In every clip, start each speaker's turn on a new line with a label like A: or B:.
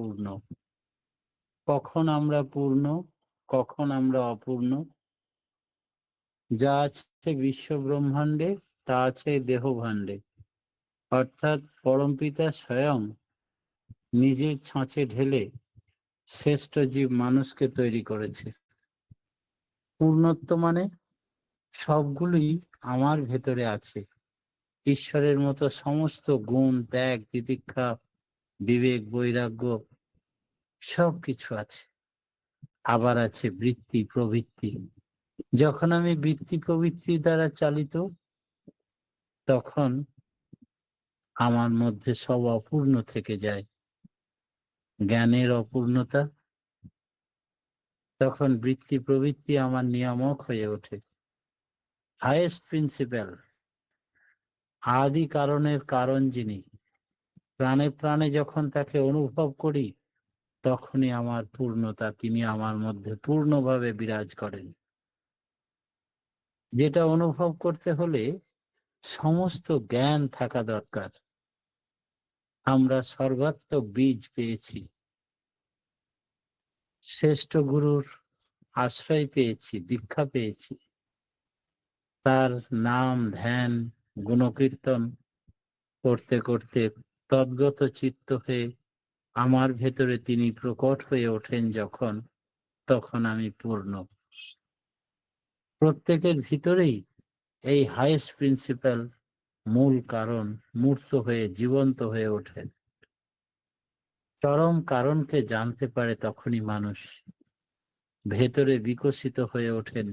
A: অপূর্ণ। কখন আমরা পূর্ণ, কখন আমরা অপূর্ণ? যা আছে বিশ্ব ব্রহ্মাণ্ডে তা আছে দেহ ভাণ্ডে, অর্থাৎ পরমপিতা স্বয়ং নিজের ছাঁচে ঢেলে শ্রেষ্ঠ জীব মানুষকে তৈরি করেছে। পূর্ণত্ব মানে সবগুলোই আমার ভেতরে আছে। ঈশ্বরের মতো সমস্ত গুণ, ত্যাগ, তিতিক্ষা, বিবেক, বৈরাগ্য সবকিছু আছে। আবার আছে বৃত্তি, প্রবৃত্তি। যখন আমি বৃত্তি প্রবৃত্তি দ্বারা চালিত, তখন আমার মধ্যে সব অপূর্ণ থেকে যায়। জ্ঞানের অপূর্ণতা, তখন বৃত্তি প্রবৃত্তি আমার নিয়ামক হয়ে ওঠে। হাইয়েস্ট প্রিন্সিপাল, আদি কারণের কারণ যিনি, প্রাণে প্রাণে যখন তাকে অনুভব করি, তখনই আমার পূর্ণতা, তিনি আমার মধ্যে পূর্ণভাবে বিরাজ করেন। যেটা অনুভব করতে হলে সমস্ত জ্ঞান থাকা দরকার। আমরা সর্বাত্মক বীজ পেয়েছি, শ্রেষ্ঠ গুরুর আশ্রয় পেয়েছি, দীক্ষা পেয়েছি। তার নাম ধ্যান গুণকীর্তন করতে করতে তদ্গত চিত্ত হয়ে আমার ভেতরে তিনি প্রকট হয়ে ওঠেন যখন, তখন আমি পূর্ণ। প্রত্যেকের ভিতরেই এই হাইয়েস্ট প্রিন্সিপাল, মূল কারণ মূর্ত হয়ে জীবন্ত হয়ে ওঠেন। চরম কারণকে জানতে পারে তখনই মানুষ ভেতরে বিকশিত হয়ে ওঠেন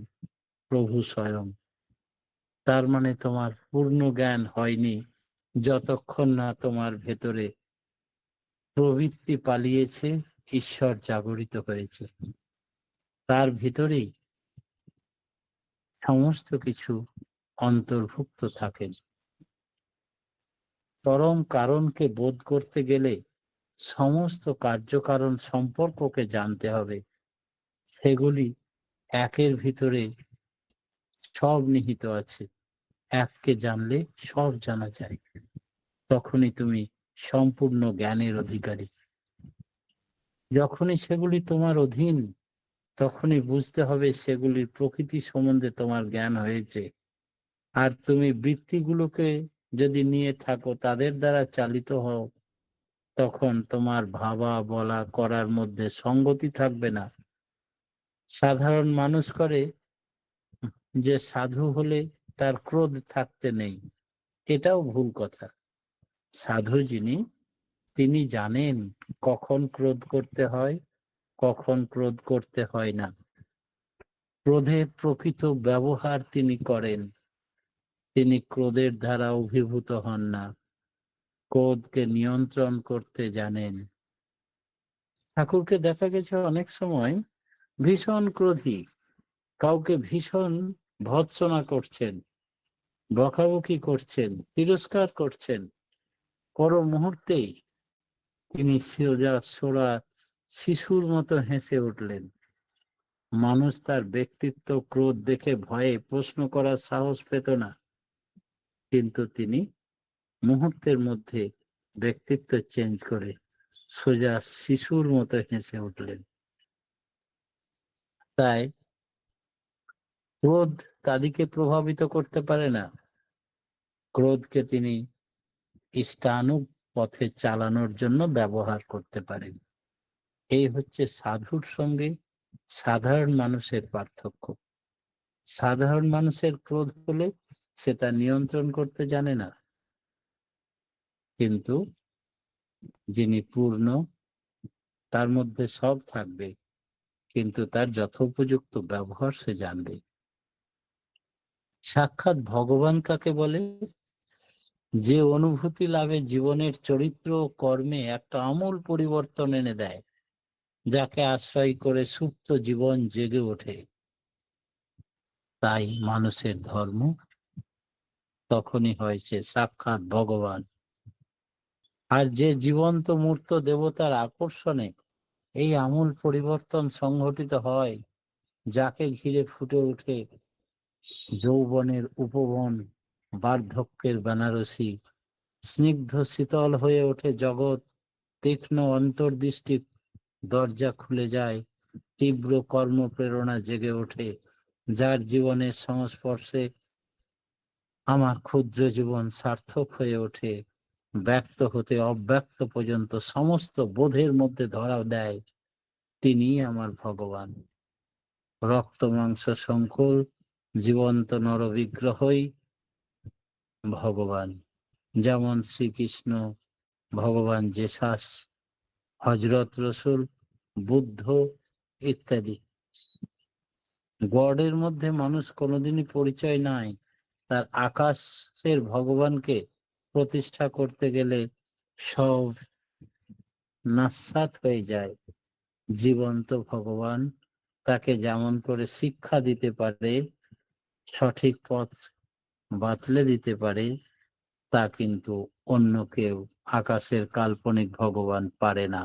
A: প্রভু স্বয়ং। তার মানে তোমার পূর্ণ জ্ঞান হয়নি যতক্ষণ না তোমার ভেতরে প্রবৃত্তি পালিয়েছে, ঈশ্বর জাগরিত হয়েছে। তার ভিতরেই সমস্ত কিছু অন্তর্ভুক্ত থাকেন। চরম কারণকে বোধ করতে গেলে সমস্ত কার্যকারণ সম্পর্ককে জানতে হবে। সেগুলি একের ভিতরে সব নিহিত আছে। এককে জানলে সব জানা যায়, তখনই তুমি সম্পূর্ণ জ্ঞানের অধিকারী। যখনই সেগুলি তোমার অধীন, তখনই বুঝতে হবে সেগুলির প্রকৃতি সম্বন্ধে তোমার জ্ঞান হয়েছে। আর তুমি বৃত্তিগুলোকে যদি নিয়ে থাকো, তাদের দ্বারা চালিত হও, তখন তোমার ভাবা বলা করার মধ্যে সঙ্গতি থাকবে না। সাধারণ মানুষ করে যে সাধু হলে তার ক্রোধ থাকতে নেই, এটাও ভুল কথা। সাধু যিনি, তিনি জানেন কখন ক্রোধ করতে হয়, কখন ক্রোধ করতে হয় না। ক্রোধের প্রকৃত ব্যবহার তিনি করেন। তিনি ক্রোধের দ্বারা অভিভূত হন না, ক্রোধকে নিয়ন্ত্রণ করতে জানেন। ঠাকুরকে দেখা গেছে অনেক সময় ভীষণ ক্রোধী, কাউকে ভীষণ ভর্ৎসনা করছেন, বকাবকি করছেন, তিরস্কার করছেন। পর মুহূর্তেই তিনি সোজা সোজা শিশুর মতো হেসে উঠলেন। মানুষ তার ব্যক্তিত্ব ক্রোধ দেখে ভয়ে প্রশ্ন করার সাহস পেত না, কিন্তু তিনি মুহূর্তের মধ্যে ব্যক্তিত্ব চেঞ্জ করে সোজা শিশুর মতো হেসে উঠলেন। তাই ক্রোধ তাদেরকে প্রভাবিত করতে পারে না। ক্রোধকে তিনি ইষ্টানুগ পথে চালানোর জন্য ব্যবহার করতে পারেন। এই হচ্ছে সাধুর সঙ্গে সাধারণ মানুষের পার্থক্য। সাধারণ মানুষের ক্রোধ হলে সে তা নিয়ন্ত্রণ করতে জানে না, কিন্তু যিনি পূর্ণ, তার মধ্যে সব থাকবে, কিন্তু তার যথোপযুক্ত ব্যবহার সে জানবে। সাক্ষাৎ ভগবান কাকে বলে? যে অনুভূতি লাভে জীবনের চরিত্র ও কর্মে একটা আমূল পরিবর্তন এনে দেয়, যাকে আশ্রয় করে সুপ্ত জীবন জেগে ওঠে, তাই মানুষের ধর্ম। তখনই হয়েছে সাক্ষাৎ ভগবান। আর যে জীবন্ত মূর্ত দেবতার আকর্ষণে এই আমূল পরিবর্তন সংঘটিত হয়, যাকে ঘিরে ফুটে ওঠে যৌবনের উপবন, বার্ধক্যের বেনারসি, স্নিগ্ধ শীতল হয়ে ওঠে জগৎ, তীক্ষ্ণ অন্তর্দৃষ্টি দরজা খুলে যায়, তীব্র কর্মপ্রেরণা জেগে ওঠে, যার জীবনের সংস্পর্শে আমার ক্ষুদ্র জীবন সার্থক হয়ে ওঠে। ব্যক্ত হতে অব্যক্ত পর্যন্ত সমস্ত বোধের মধ্যে ধরা দেয়, তিনিই আমার ভগবান। রক্ত মাংস সংকুল জীবন্ত নরবিগ্রহই ভগবান। যেমন শ্রীকৃষ্ণ, ভগবান জেসাস, হযরত রসুল, বুদ্ধ ইত্যাদি। গডের মধ্যে মানুষ কোনোদিনই পরিচয় নাই। তার আকাশের ভগবানকে প্রতিষ্ঠা করতে গেলে সব নাস্যাৎ হয়ে যায়। জীবন্ত ভগবান তাকে যেমন করে শিক্ষা দিতে পারে, সঠিক পথ বাতলে দিতে পারে, তা কিন্তু অন্য কেউ, আকাশের কাল্পনিক ভগবান পারে না।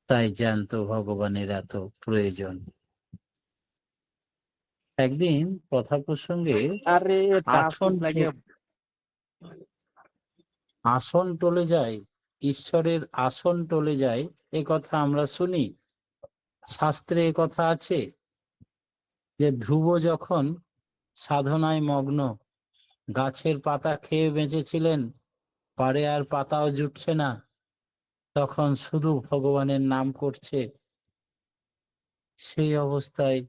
A: তাই জ্যান্ত ভগবানের এত প্রয়োজন। একদিন কথা প্রসঙ্গে
B: আরে
A: আসন আসন টলে যায়, ঈশ্বরের আসন টলে যায়, এ কথা আমরা শুনি। শাস্ত্রে এ কথা আছে যে ধ্রুব যখন সাধনায় মগ্ন, গাছের পাতা খেয়ে বেঁচেছিলেন, পারে আর পাতাও জুটছে না, তখন শুধু ভগবানের নাম করছে। সেই অবস্থায়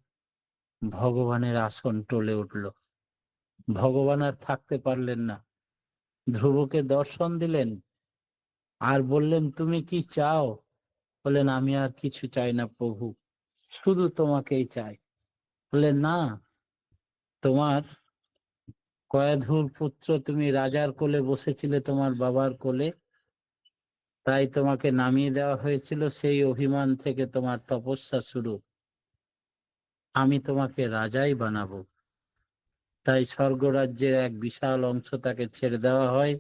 A: ভগবানের আসন টলে উঠল। ভগবান আর থাকতে পারলেন না, ধ্রুবকে দর্শন দিলেন আর বললেন, তুমি কি চাও? বললেন, আমি আর কিছু চাই না প্রভু, শুধু তোমাকেই চাই। বললেন, না, তোমার কয়াধুর পুত্র, তুমি রাজার কোলে বসেছিলে, তোমার বাবার কোলে, তাই তোমাকে নামিয়ে দেওয়া হয়েছিল, সেই অভিমান থেকে তোমার তপস্যা শুরু। আমি তোমাকে রাজাই বানাবো। তাই স্বর্গরাজ্যের এক বিশাল অংশ তাকে ছেড়ে দেওয়া হয়।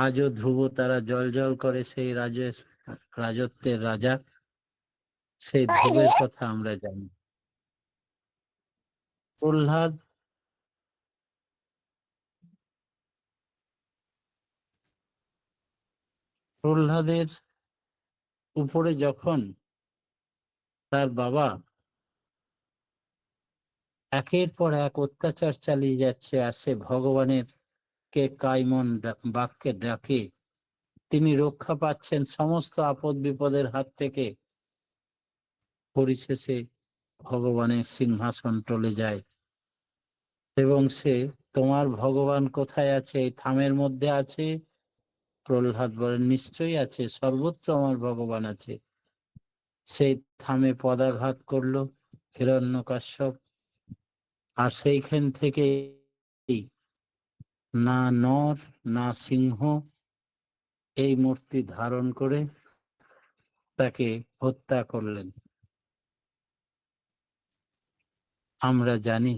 A: আজও ধ্রুব তারা জ্বলজ্বল করে সেই রাজত্বের রাজা। সেই ধ্রুবের কথা আমরা জানি। প্রহ্লাদ প্রহ্লাদের উপরে যখন তার বাবা একের পর এক অত্যাচার চালিয়ে যাচ্ছে, আর সে ভগবানের কে কাইমন বাক্যে ডাকে, তিনি রক্ষা পাচ্ছেন সমস্ত আপদ বিপদের হাত থেকে। পরিশেষে ভগবানের সিংহাসন টলে যায় এবং সে, তোমার ভগবান কোথায় আছে? এই থামের মধ্যে আছে? প্রহ্লাদ বলেন, নিশ্চয়ই আছে, সর্বত্র আমার ভগবান আছে। সেই থামে পদাঘাত করলো হিরণ্যকশ্যপ, আর সেইখান থেকে না নর না সিংহ এই মূর্তি ধারণ করে তাকে হত্যা করলেন। আমরা জানি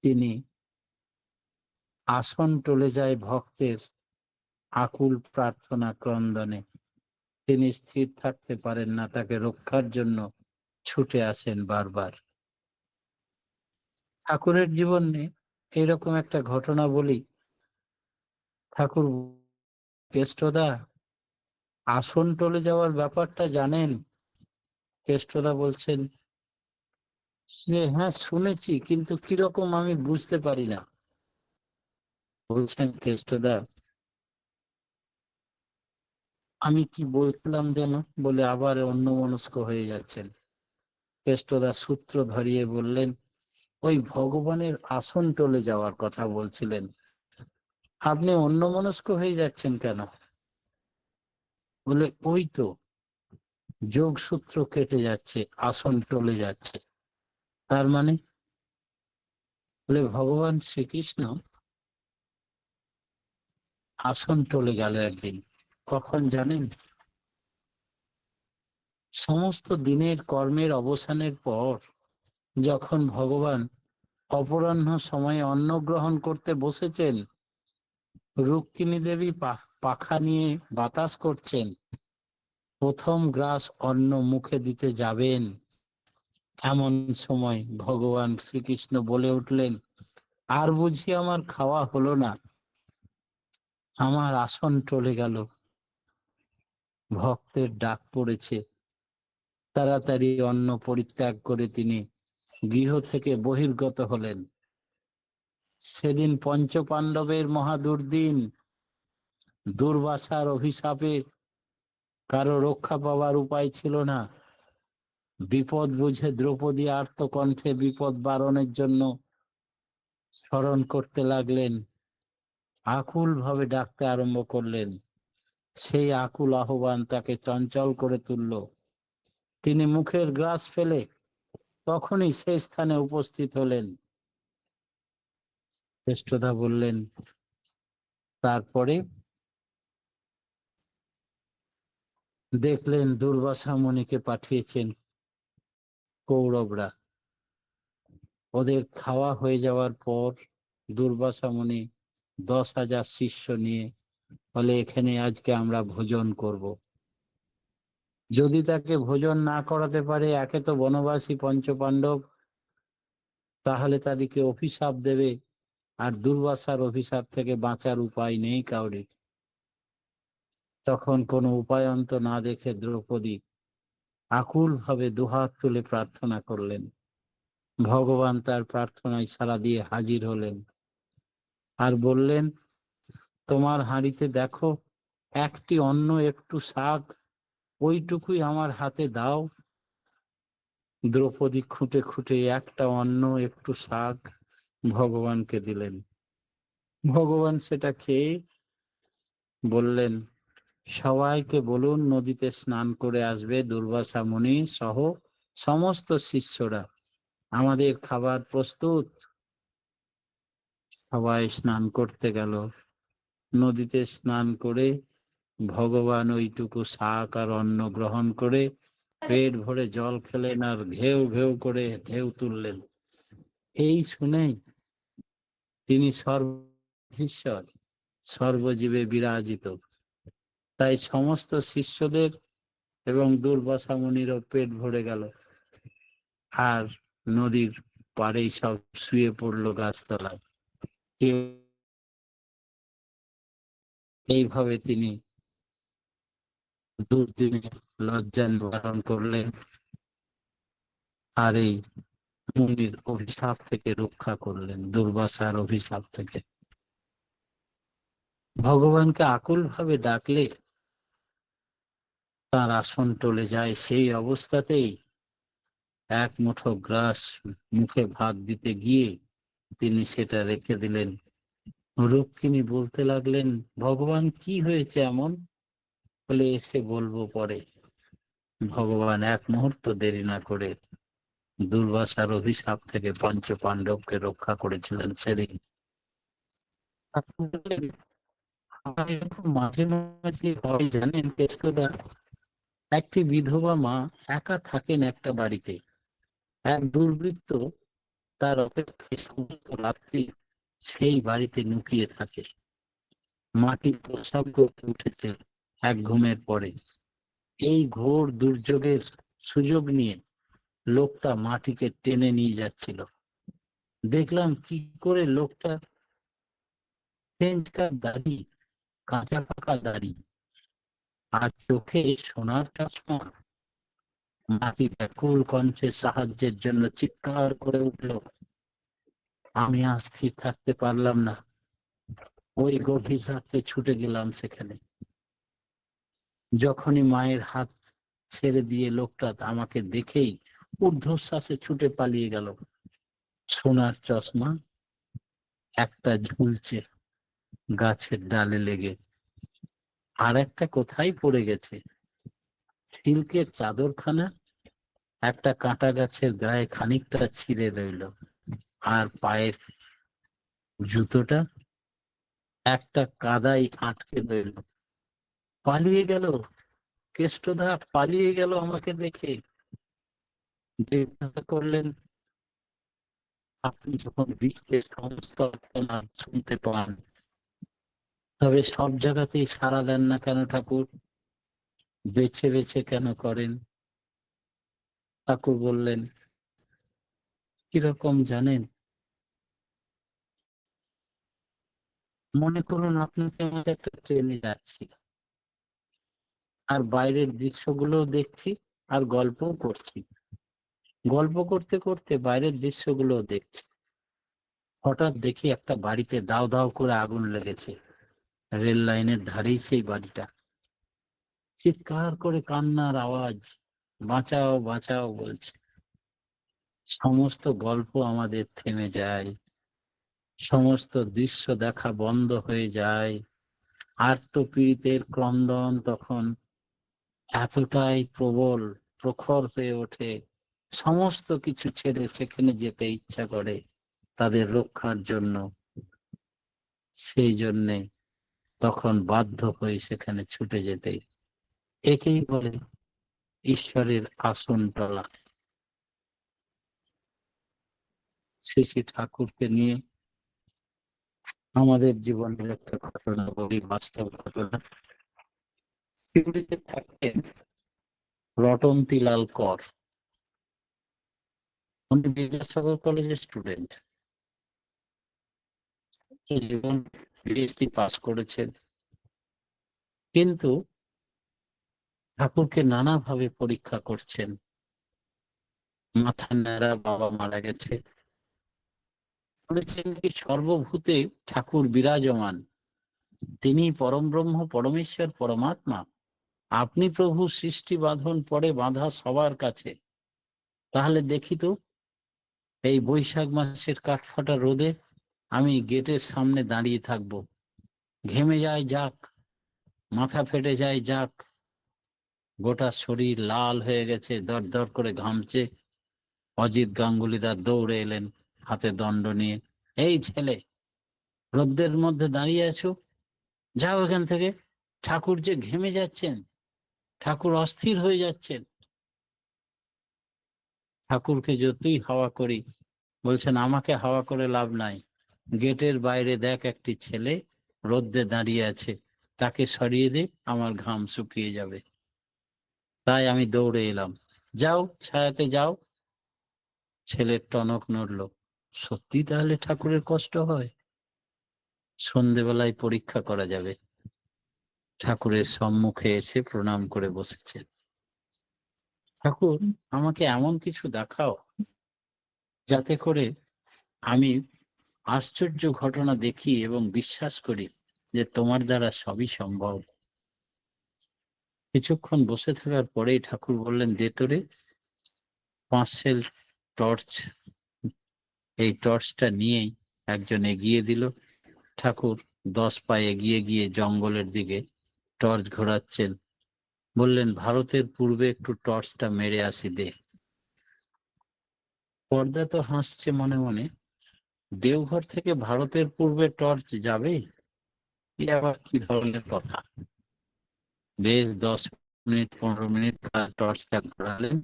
A: তিনি আসন টলে যায় ভক্তের আকুল প্রার্থনা ক্রন্দনে। তিনি স্থির থাকতে পারেন না, তাকে রক্ষার জন্য ছুটে আসেন বারবার। ঠাকুরের জীবনে এরকম একটা ঘটনা বলি। ঠাকুর, কেষ্টদা, আসন টলে যাওয়ার ব্যাপারটা জানেন? কেষ্টদা বলছেন যে, হ্যাঁ শুনেছি, কিন্তু কিরকম আমি বুঝতে পারি না। বলছেন, কেষ্টদা, আমি কি বলছিলাম যেন, বলে আবার অন্যমনস্ক হয়ে যাচ্ছেন। কেষ্টদা সূত্র ধরিয়ে বললেন, ওই ভগবানের আসন টলে যাওয়ার কথা বলছিলেন। আপনি অন্যমনস্ক হয়ে যাচ্ছেন কেন? বলে, ওই তো যোগসূত্র কেটে যাচ্ছে, আসন টলে যাচ্ছে। তার মানে? বলে, ভগবান শ্রীকৃষ্ণ আসন টলে গেল একদিন। কখন জানেন? সমস্ত দিনের কর্মের অবসানের পর যখন ভগবান অপরাহ্ন সময়ে অন্ন গ্রহণ করতে বসেছেন, রুক্মিণী দেবী পাখা নিয়ে বাতাস করছেন, প্রথম গ্রাস অন্ন মুখে দিতে যাবেন, এমন সময় ভগবান শ্রীকৃষ্ণ বলে উঠলেন, আর বুঝি আমার খাওয়া হলো না, আমার আসন টলে গেল, ভক্তের ডাক পড়েছে। তাড়াতাড়ি অন্ন পরিত্যাগ করে তিনি গৃহ থেকে বহির্গত হলেন। সেদিন পঞ্চপাণ্ডবের মহা দুর্দিন। দুর্বাসার অভিশাপে কারো রক্ষা পাওয়ার উপায় ছিল না। বিপদ বুঝে দ্রৌপদী আর্তকণ্ঠে বিপদ বারণের জন্য স্মরণ করতে লাগলেন, আকুল ভাবে ডাকতে আরম্ভ করলেন। সেই আকুল আহ্বান তাকে চঞ্চল করে তুলল। তিনি মুখের গ্রাস ফেলে তখনই সেই স্থানে উপস্থিত হলেন। জ্যেষ্ঠদা বললেন, তারপরে? দেখলেন দুর্বাসা মুনিকে পাঠিয়েছেন কৌরবরা। ওদের খাওয়া হয়ে যাওয়ার পর দুর্বাসা মুনি 10,000 শিষ্য নিয়ে বলে, এখানে আজকে আমরা ভোজন করব। যদি তাকে ভোজন না করাতে পারে, একে তো বনবাসী পঞ্চপাণ্ডব, তাহলে তাদেরকে অভিশাপ দেবে, আর দুর্বাসার অভিশাপ থেকে বাঁচার উপায় নেই কাউরি। তখন কোনো উপায়ন্ত না দেখে দ্রৌপদী আকুল ভাবে দুহাত তুলে প্রার্থনা করলেন। ভগবান তার প্রার্থনায় সাড়া দিয়ে হাজির হলেন আর বললেন, তোমার হাঁড়িতে দেখো একটি অন্ন একটু শাক, ওইটুকুই আমার হাতে দাও। দ্রৌপদী খুঁটে খুঁটে একটা অন্ন একটু শাক ভগবানকে দিলেন। ভগবান সেটা খেয়ে বললেন, সবাইকে বলুন নদীতে স্নান করে আসবে দুর্বাসা মুনি সহ সমস্ত শিষ্যরা, আমাদের খাবার প্রস্তুত। সবাই স্নান করতে গেল। নদীতে স্নান করে ভগবান ওইটুকু শাক আর অন্ন গ্রহণ করে পেট ভরে জল খেলেন আর ঘেউ ঘেউ করে ঢেউ তুললেন। এই শুনে তিনি সর্বীশ্বর, সর্বজীবে বিরাজিত। তাই সমস্ত শিষ্যদের এবং দুর্বাসা মুনিরও পেট ভরে গেল, আর নদীর পাড়েই সব শুয়ে পড়লো গাছতলায়। কেউ এইভাবে তিনি দুর্দিনের লজ্জা নিবারণ করলেন, আর এই মুনির অভিশাপ থেকে রক্ষা করলেন, দুর্বাসার অভিশাপ থেকে। ভগবানকে আকুল ভাবে ডাকলে তার আসন টলে যায়। সেই অবস্থাতেই এক মুঠো গ্রাস মুখে ভাত দিতে গিয়ে তিনি সেটা রেখে দিলেন। রুক্মিণী বলতে লাগলেন, ভগবান কি হয়েছে এমন? বলে, এসে বলবো পরে। ভগবান এক মুহূর্ত দেরি না করে দুর্বাসার অভিশাপ থেকে পঞ্চ পাণ্ডবকে রক্ষা করেছিলেন সেদিন। আমার এরকম মাঝে মাঝে হয় জানেন কেষ্টদা, একটি বিধবা মা একা থাকেন একটা বাড়িতে। এক দুর্বৃত্ত তার অপেক্ষায় সমস্ত রাত্রি সেই বাড়িতে লুকিয়ে থাকে। মাটি প্রসাব করতে উঠেছে এক ঘুমের পরে। এই ঘোর দুর্যোগের সুযোগ নিয়ে লোকটা মাটিকে টেনে নিয়ে যাচ্ছিল। দেখলাম কি করে লোকটা পেঞ্চকার দাড়ি, কাঁচা পাকা দাড়ি, আর চোখে সোনার চশমা। মাটি ব্যাকুল কণ্ঠে সাহায্যের জন্য চিৎকার করে উঠল। আমি আর স্থির থাকতে পারলাম না। ওই গভীর রাতে ছুটে গেলাম সেখানে। যখনই মায়ের হাত ছেড়ে দিয়ে লোকটা আমাকে দেখেই ঊর্ধ্বশ্বাসে ছুটে পালিয়ে গেল। সোনার চশমা একটা ঝুলছে গাছের ডালে লেগে, আর একটা কোথায় পড়ে গেছে। সিল্কের চাদরখানা একটা কাঁটা গাছের গায়ে খানিকটা ছিঁড়ে রইল, আর পায়ের জুতোটা একটা কাদায় আটকে রইল। পালিয়ে গেল, কেষ্টদা পালিয়ে গেল আমাকে দেখে। জিজ্ঞাসা করলেন, আপনি যখন বিশ্বের সমস্ত আর্তনাদ শুনতে পান, তবে সব জায়গাতেই সাড়া দেন না কেন ঠাকুর? বেছে বেছে কেন করেন? ঠাকুর বললেন, কিরকম জানেন? মনে করুন আপনাকে আমাদের একটা ট্রেনে যাচ্ছি, আর বাইরের দৃশ্যগুলো দেখছি আর গল্পও করছি। গল্প করতে করতে বাইরের দৃশ্যগুলো দেখছি। হঠাৎ দেখি একটা বাড়িতে দাও দাও করে আগুন লেগেছে। রেল লাইনের ধারেই সেই বাড়িটা। চিৎকার করে কান্নার আওয়াজ, বাঁচাও বাঁচাও বলছে। সমস্ত গল্প আমাদের থেমে যায়, সমস্ত দৃশ্য দেখা বন্ধ হয়ে যায়। আর্তপীড়িতের ক্রন্দন তখন এতটাই প্রবল, প্রখর হয়ে ওঠে, সমস্ত কিছু ছেড়ে সেখানে যেতে ইচ্ছা করে তাদের রক্ষার জন্য। সেই জন্যে তখন বাধ্য হয়ে সেখানে ছুটে যেতে। একেই বলে ঈশ্বরের আসন টলা। শ্রী শ্রী ঠাকুরকে নিয়ে আমাদের জীবনের একটা ঘটনা বলি, বাস্তব ঘটনা। শিউড়িতে থাকতেন রটন্তিলাল কর। উনি বিদ্যাসাগর কলেজের স্টুডেন্ট। জীবন পিএইচডি পাস করেছেন, কিন্তু ঠাকুরকে নানাভাবে পরীক্ষা করছেন। মাথা ন্যাড়া, বাবা মারা গেছে। বলেছেন কি সর্বভূতে ঠাকুর বিরাজমান, তিনি পরম ব্রহ্ম, পরমেশ্বর, পরমাত্মা। আপনি প্রভু সৃষ্টি বাঁধন পড়ে বাঁধা সবার কাছে। তাহলে দেখি তো, এই বৈশাখ মাসের কাঠফাটা রোদে আমি গেটের সামনে দাঁড়িয়ে থাকবো, ঘেমে যায় যাক, মাথা ফেটে যায় যাক, গোটা শরীর লাল হয়ে গেছে, দর দর করে ঘামছে। অজিত গাঙ্গুলিদার দৌড়ে এলেন হাতে দণ্ড নিয়ে। এই ছেলে, রোদ্রের মধ্যে দাঁড়িয়ে আছো, যাও এখান থেকে। ঠাকুর যে ঘেমে যাচ্ছেন, ঠাকুর অস্থির হয়ে যাচ্ছেন। ঠাকুরকে যতই হাওয়া করি, বলছেন আমাকে হাওয়া করে লাভ নাই। গেটের বাইরে দেখ একটি ছেলে রোদ্রে দাঁড়িয়ে আছে, তাকে সরিয়ে দে, আমার ঘাম শুকিয়ে যাবে। তাই আমি দৌড়ে এলাম। যাও, ছায়াতে যাও। ছেলের টনক নড়ল। সত্যি তাহলে ঠাকুরের কষ্ট হয়? সন্ধেবেলায় পরীক্ষা করা যাবে। ঠাকুরের সম্মুখে এসে প্রণাম করে বসেছেন। ঠাকুর, আমাকে এমন কিছু দেখাও যাতে করে আমি আশ্চর্য ঘটনা দেখি এবং বিশ্বাস করি যে তোমার দ্বারা সবই সম্ভব। কিছুক্ষণ বসে থাকার পরেই ঠাকুর বললেন, দে তোরে 5 সেল টর্চ। এই টর্চটা নিয়েই একজন এগিয়ে দিল। ঠাকুর 10 পা এগিয়ে গিয়ে জঙ্গলের দিকে টর্চ ঘোরাচ্ছেন। বললেন, ভারতের পূর্বে একটু টর্চটা মেরে আসি দে। পর্দা তো হাসছে মনে মনে, দেওঘর থেকে ভারতের পূর্বে টর্চ যাবে? এ আবার কি ধরনের কথা? বেশ 10 মিনিট 15 মিনিট টর্চটা ঘোরালেন,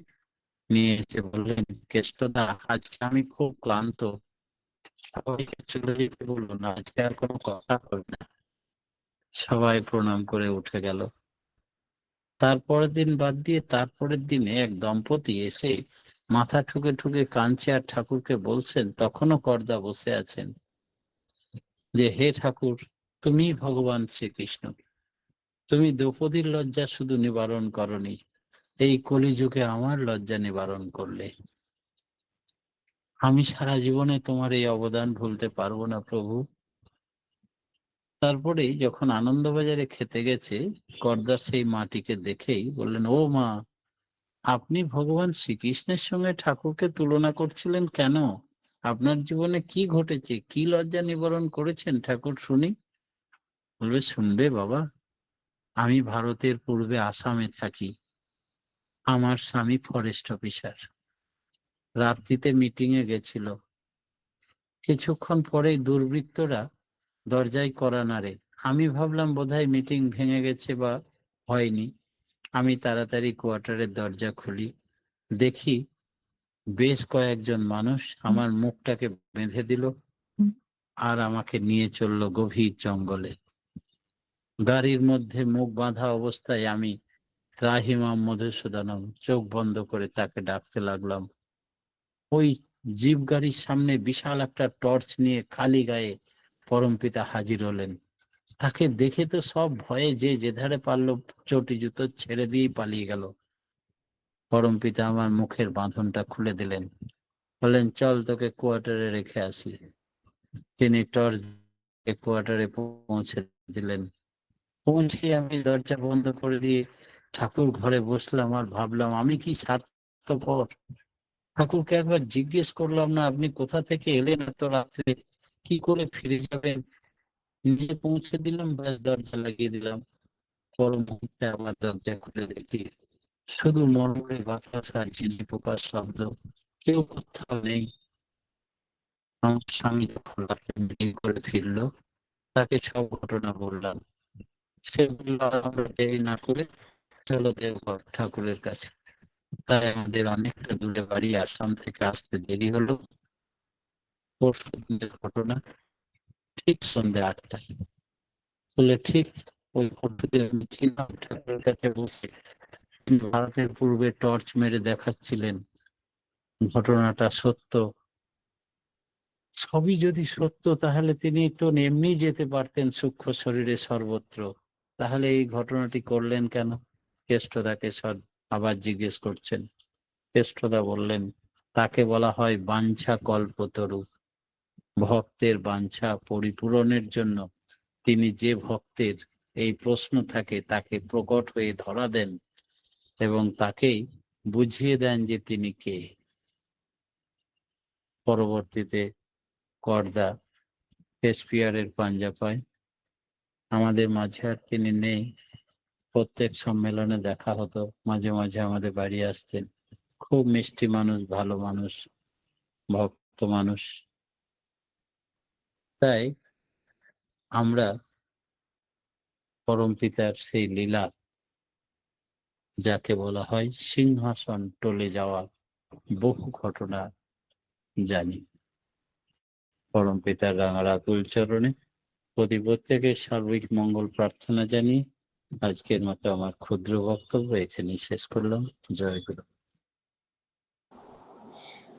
A: নিয়ে এসে বললেন, কেষ্টদা, আজকে আমি খুব ক্লান্ত, সবাইকে চলে যেতে বলুন, আজকে আর কোনো কথা হবে না। সবাই প্রণাম করে উঠে গেল। তারপরের দিন বাদ দিয়ে তারপরের দিনে এক দম্পতি এসে মাথা ঠুকে ঠুকে কাঁদছে আর ঠাকুরকে বলছেন, তখনও কর্দা বসে আছেন, যে হে ঠাকুর, তুমি ভগবান শ্রীকৃষ্ণ, তুমি দ্রৌপদীর লজ্জা শুধু নিবারণ করনি, এই কলিযুগে আমার লজ্জা নিবারণ করলে। আমি সারা জীবনে তোমার এই অবদান ভুলতে পারবো না প্রভু। তারপরেই যখন আনন্দবাজারে খেতে গেছে, কর্দা সেই মাটিকে দেখেই বললেন, ও মা, আপনি ভগবান শ্রীকৃষ্ণের সঙ্গে ঠাকুরকে তুলনা করছিলেন কেন? আপনার জীবনে কি ঘটেছে, কি লজ্জা নিবারণ করেছেন ঠাকুর, শুনি। বলবে, শুনবে বাবা, আমি ভারতের পূর্বে আসামে থাকি। আমার স্বামী ফরেস্ট অফিসার। রাত্রিতে মিটিং এ গেছিল। কিছুক্ষণ পরেই দুর্বৃত্তরা দরজায় কড়া নাড়ে। আমি ভাবলাম বোধহয় মিটিং ভেঙে গেছে বা হয়নি। আমি তাড়াতাড়ি কোয়ার্টারের দরজা খুলি, দেখি বেশ কয়েকজন মানুষ আমার মুখটাকে বেঁধে দিল আর আমাকে নিয়ে চলল গভীর জঙ্গলে। গাড়ির মধ্যে মুখ বাঁধা অবস্থায় আমি ত্রাহিমাম মধুসূদনম চোখ বন্ধ করে তাকে ডাকতে লাগলাম। ওই জিপ গাড়ির সামনে বিশাল একটা টর্চ নিয়ে খালি গায়ে পরমপিতা হাজির হলেন। তাকে দেখে তো সব ভয়ে যে যেধারে পারলো চটি জুতো ছেড়ে দিয়ে পালিয়ে গেল। পরমপিতা আমার মুখের বাঁধনটা খুলে দিলেন, বললেন, চল তোকে কোয়ার্টারে রেখে আসি। তিনি টর্চ কোয়ার্টারে পৌঁছে দিলেন। পৌঁছে আমি দরজা বন্ধ করে দিয়ে ঠাকুর ঘরে বসলাম আর ভাবলাম, আমি কি স্বার্থপর। ঠাকুরকে একবার জিজ্ঞেস করলাম না, আপনি কোথা থেকে এলেন এত রাত্রে, কি করে ফিরে যাবেন? নিজে পৌঁছে দিলাম, ব্যাস দরজা লাগিয়ে দিলাম। পর মুহূর্তে আবার দরজা খুলে দেখি শুধু মরমরে বাতাস আর ঝিঝি পোকার শব্দ, কেউ কোথাও নেই। আমার স্বামী যখন রাতে মিটিং করে ফিরলো, তাকে সব ঘটনা বললাম। সে বলল, আর আমরা দেরি না করে চলো দেওঘর ঠাকুরের কাছে। তাই আমাদের অনেকটা দূরে বাড়ি, আসাম থেকে আসতে দেরি হলো। পরশু দিনের ঘটনা, ঠিক সন্ধ্যে 8টায়। বলে, ঠিক ওই পরশুদিন আমি ছিলাম ঠাকুরের কাছে বসে, তিনি ভারতের পূর্বে টর্চ মেরে দেখাচ্ছিলেন ঘটনাটা সত্য। সবই যদি সত্য, তাহলে তিনি তো এমনি যেতে পারতেন সূক্ষ্ম শরীরে সর্বত্র। তাহলে এই ঘটনাটি করলেন কেন? কেষ্টদাকে আবার জিজ্ঞেস করছেন। কেষ্টদা বললেন, তাকে বলা হয় বাঞ্ছা কল্পতরু। ভক্তের বাঞ্ছা পরিপূরণের জন্য তিনি যে ভক্তের এই প্রশ্ন থাকে তাকে প্রকট হয়ে ধরা দেন এবং তাকেই বুঝিয়ে দেন যে তিনি কে। পরবর্তীতে কর্দা শেক্সপিয়ারের পাঞ্জা পায়। আমাদের মাঝে আর তিনি নেই। প্রত্যেক সম্মেলনে দেখা হতো, মাঝে মাঝে আমাদের বাড়ি আসতেন। খুব মিষ্টি মানুষ, ভালো মানুষ, ভক্ত মানুষ। তাই আমরা পরমপিতার সেই লীলা, যাকে বলা হয় সিংহাসন টলে যাওয়া, বহু ঘটনা জানি। পরমপিতার রাঙা আতুল চরণে প্রতি প্রত্যেকের সার্বিক মঙ্গল প্রার্থনা জানিয়ে আজকের মতো আমার ক্ষুদ্র বক্তব্য এখানেই শেষ করলাম। জয় গুরু।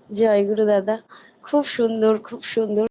B: জয় গুরু দাদা, খুব সুন্দর, খুব সুন্দর।